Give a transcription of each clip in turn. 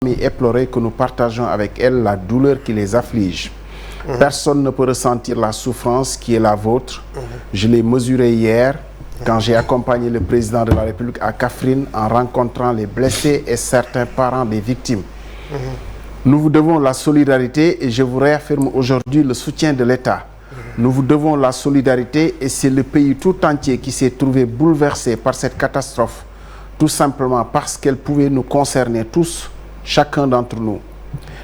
éplorées que nous partageons avec elles la douleur qui les afflige. Personne ne peut ressentir la souffrance qui est la vôtre. Je l'ai mesurée hier quand j'ai accompagné le président de la République à Kaffrine en rencontrant les blessés et certains parents des victimes. Nous vous devons la solidarité et je vous réaffirme aujourd'hui le soutien de l'État. Nous vous devons la solidarité et c'est le pays tout entier qui s'est trouvé bouleversé par cette catastrophe, tout simplement parce qu'elle pouvait nous concerner tous, chacun d'entre nous.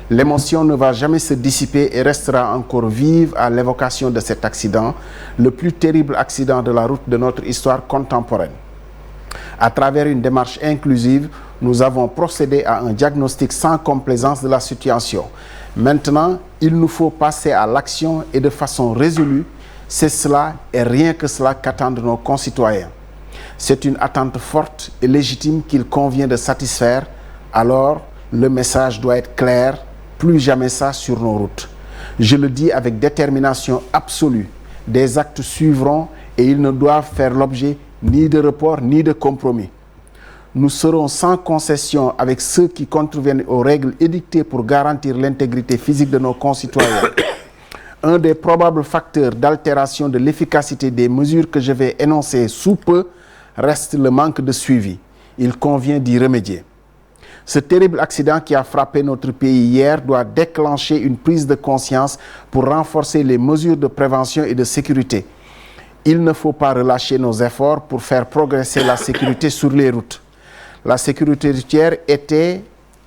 L'émotion ne va jamais se dissiper et restera encore vive à l'évocation de cet accident, le plus terrible accident de la route de notre histoire contemporaine. À travers une démarche inclusive, nous avons procédé à un diagnostic sans complaisance de la situation. Maintenant, il nous faut passer à l'action et de façon résolue. C'est cela et rien que cela qu'attendent nos concitoyens. C'est une attente forte et légitime qu'il convient de satisfaire. Alors, le message doit être clair, plus jamais ça sur nos routes. Je le dis avec détermination absolue. Des actes suivront et ils ne doivent faire l'objet ni de report ni de compromis. Nous serons sans concession avec ceux qui contreviennent aux règles édictées pour garantir l'intégrité physique de nos concitoyens. Un des probables facteurs d'altération de l'efficacité des mesures que je vais énoncer sous peu reste le manque de suivi. Il convient d'y remédier. Ce terrible accident qui a frappé notre pays hier doit déclencher une prise de conscience pour renforcer les mesures de prévention et de sécurité. Il ne faut pas relâcher nos efforts pour faire progresser la sécurité sur les routes. La sécurité routière était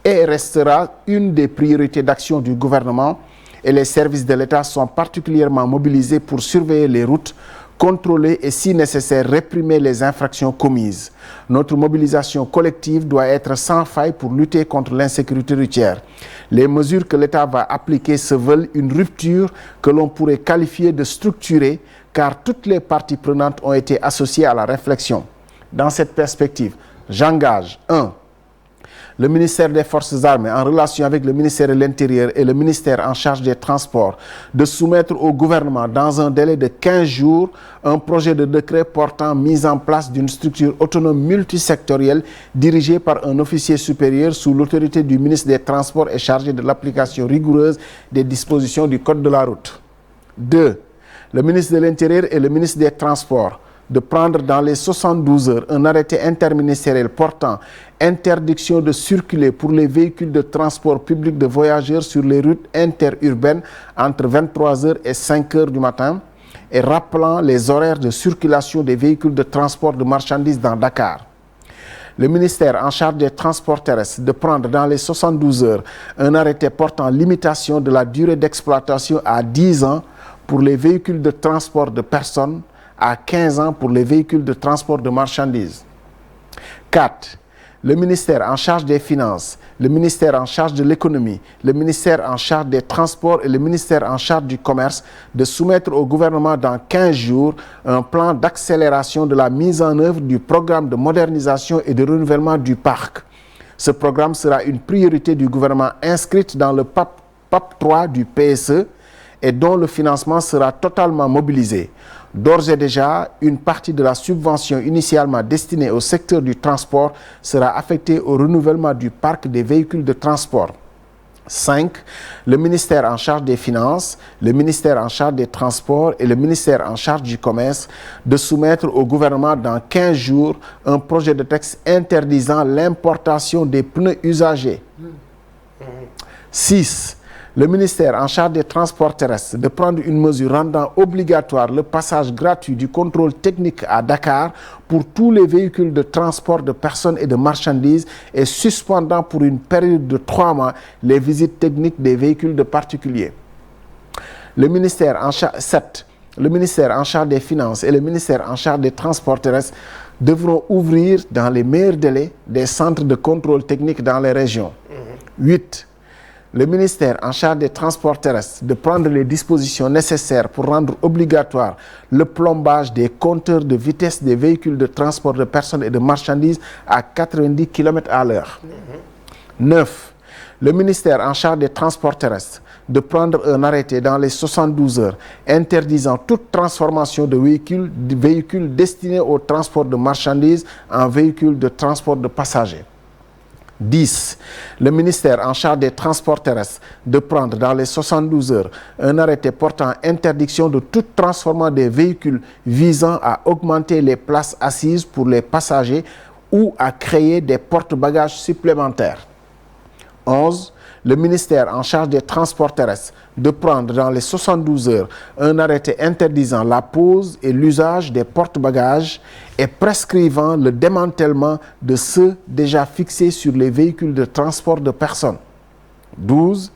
et restera une des priorités d'action du gouvernement et les services de l'État sont particulièrement mobilisés pour surveiller les routes, contrôler et, si nécessaire, réprimer les infractions commises. Notre mobilisation collective doit être sans faille pour lutter contre l'insécurité routière. Les mesures que l'État va appliquer se veulent une rupture que l'on pourrait qualifier de structurée, car toutes les parties prenantes ont été associées à la réflexion. Dans cette perspective, j'engage 1. Le ministère des Forces armées, en relation avec le ministère de l'Intérieur et le ministère en charge des Transports, de soumettre au gouvernement dans un délai de 15 jours un projet de décret portant mise en place d'une structure autonome multisectorielle dirigée par un officier supérieur sous l'autorité du ministre des Transports et chargé de l'application rigoureuse des dispositions du Code de la route. 2. Le ministre de l'Intérieur et le ministre des Transports de prendre dans les 72 heures un arrêté interministériel portant interdiction de circuler pour les véhicules de transport public de voyageurs sur les routes interurbaines entre 23h et 5h du matin et rappelant les horaires de circulation des véhicules de transport de marchandises dans Dakar. Le ministère en charge des transports terrestres de prendre dans les 72 heures un arrêté portant limitation de la durée d'exploitation à 10 ans pour les véhicules de transport de personnes, à 15 ans pour les véhicules de transport de marchandises. 4. Le ministère en charge des Finances, le ministère en charge de l'Économie, le ministère en charge des Transports et le ministère en charge du Commerce de soumettre au gouvernement dans 15 jours un plan d'accélération de la mise en œuvre du programme de modernisation et de renouvellement du parc. Ce programme sera une priorité du gouvernement inscrite dans le PAP 3 du PSE et dont le financement sera totalement mobilisé. D'ores et déjà, une partie de la subvention initialement destinée au secteur du transport sera affectée au renouvellement du parc des véhicules de transport. 5. Le ministère en charge des Finances, le ministère en charge des Transports et le ministère en charge du Commerce de soumettre au gouvernement dans 15 jours un projet de texte interdisant l'importation des pneus usagés. 6. Le ministère en charge des transports terrestres de prendre une mesure rendant obligatoire le passage gratuit du contrôle technique à Dakar pour tous les véhicules de transport de personnes et de marchandises et suspendant pour une période de 3 mois les visites techniques des véhicules de particuliers. Le ministère en charge 7. Le ministère en charge des Finances et le ministère en charge des transports terrestres devront ouvrir dans les meilleurs délais des centres de contrôle technique dans les régions. 8. Le ministère en charge des transports terrestres de prendre les dispositions nécessaires pour rendre obligatoire le plombage des compteurs de vitesse des véhicules de transport de personnes et de marchandises à 90 km/h. 9. Le ministère en charge des transports terrestres de prendre un arrêté dans les 72 heures interdisant toute transformation de véhicules destinés au transport de marchandises en véhicules de transport de passagers. 10. Le ministère en charge des transports terrestres de prendre dans les 72 heures un arrêté portant interdiction de tout transformement des véhicules visant à augmenter les places assises pour les passagers ou à créer des porte-bagages supplémentaires. 11. Le ministère en charge des transports terrestres de prendre dans les 72 heures un arrêté interdisant la pose et l'usage des porte-bagages et prescrivant le démantèlement de ceux déjà fixés sur les véhicules de transport de personnes. 12.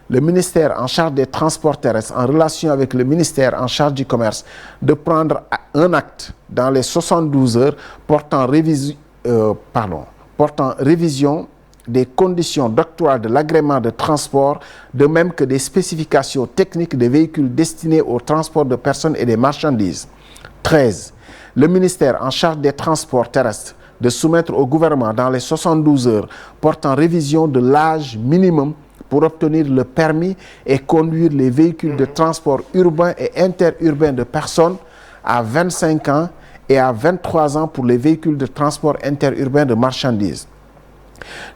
Le ministère en charge des transports terrestres, en relation avec le ministère en charge du commerce, de prendre un acte dans les 72 heures portant révision des conditions d'octroi de l'agrément de transport, de même que des spécifications techniques des véhicules destinés au transport de personnes et des marchandises. 13. Le ministère en charge des transports terrestres de soumettre au gouvernement dans les 72 heures portant révision de l'âge minimum pour obtenir le permis et conduire les véhicules de transport urbain et interurbain de personnes à 25 ans et à 23 ans pour les véhicules de transport interurbain de marchandises.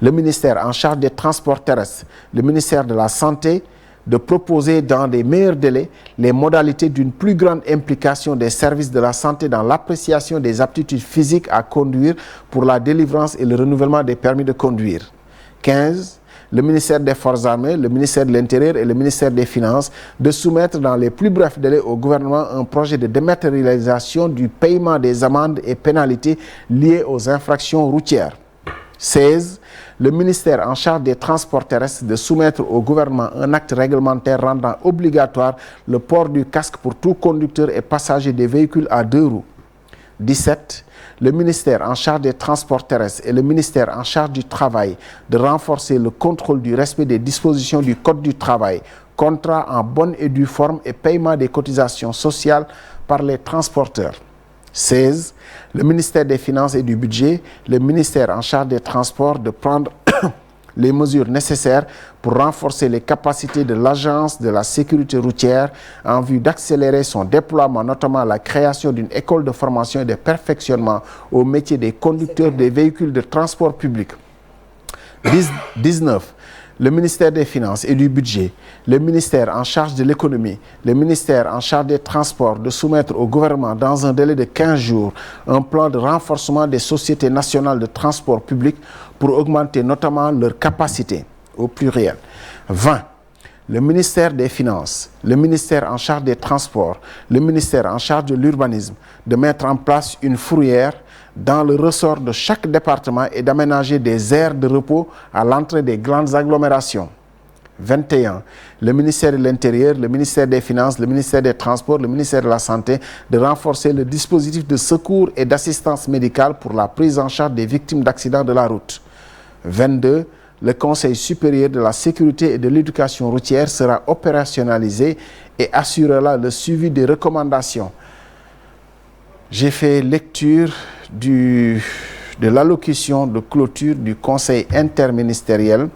Le ministère en charge des transports terrestres, le ministère de la Santé, de proposer dans des meilleurs délais les modalités d'une plus grande implication des services de la santé dans l'appréciation des aptitudes physiques à conduire pour la délivrance et le renouvellement des permis de conduire. 15. Le ministère des Forces armées, le ministère de l'Intérieur et le ministère des Finances de soumettre dans les plus brefs délais au gouvernement un projet de dématérialisation du paiement des amendes et pénalités liées aux infractions routières. 16. Le ministère en charge des transports terrestres de soumettre au gouvernement un acte réglementaire rendant obligatoire le port du casque pour tout conducteur et passager des véhicules à 2 roues. 17. Le ministère en charge des transports terrestres et le ministère en charge du travail de renforcer le contrôle du respect des dispositions du Code du travail, contrat en bonne et due forme et paiement des cotisations sociales par les transporteurs. 16. Le ministère des Finances et du Budget, le ministère en charge des transports de prendre les mesures nécessaires pour renforcer les capacités de l'Agence de la sécurité routière en vue d'accélérer son déploiement, notamment la création d'une école de formation et de perfectionnement au métier des conducteurs des véhicules de transport public. 19. Le ministère des Finances et du Budget, le ministère en charge de l'économie, le ministère en charge des transports de soumettre au gouvernement dans un délai de 15 jours un plan de renforcement des sociétés nationales de transport public pour augmenter notamment leur capacité, au pluriel. 20. Le ministère des Finances, le ministère en charge des transports, le ministère en charge de l'urbanisme de mettre en place une fourrière dans le ressort de chaque département et d'aménager des aires de repos à l'entrée des grandes agglomérations. 21. Le ministère de l'Intérieur, le ministère des Finances, le ministère des Transports, le ministère de la Santé de renforcer le dispositif de secours et d'assistance médicale pour la prise en charge des victimes d'accidents de la route. 22. Le Conseil supérieur de la sécurité et de l'éducation routière sera opérationnalisé et assurera le suivi des recommandations. J'ai fait lecture de l'allocution de clôture du Conseil interministériel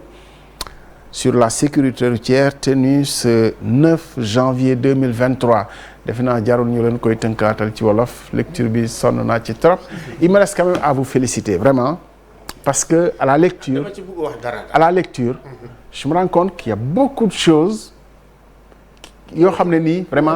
sur la sécurité routière tenue ce 9 janvier 2023. defe naa jarul ñu leen koy tënkaatal ci wolof lecture bi sonn naa ci trop. Il me reste quand même à vous féliciter vraiment parce que à la lecture je me rends compte qu'il y a beaucoup de choses yoo xam ne nii vraiment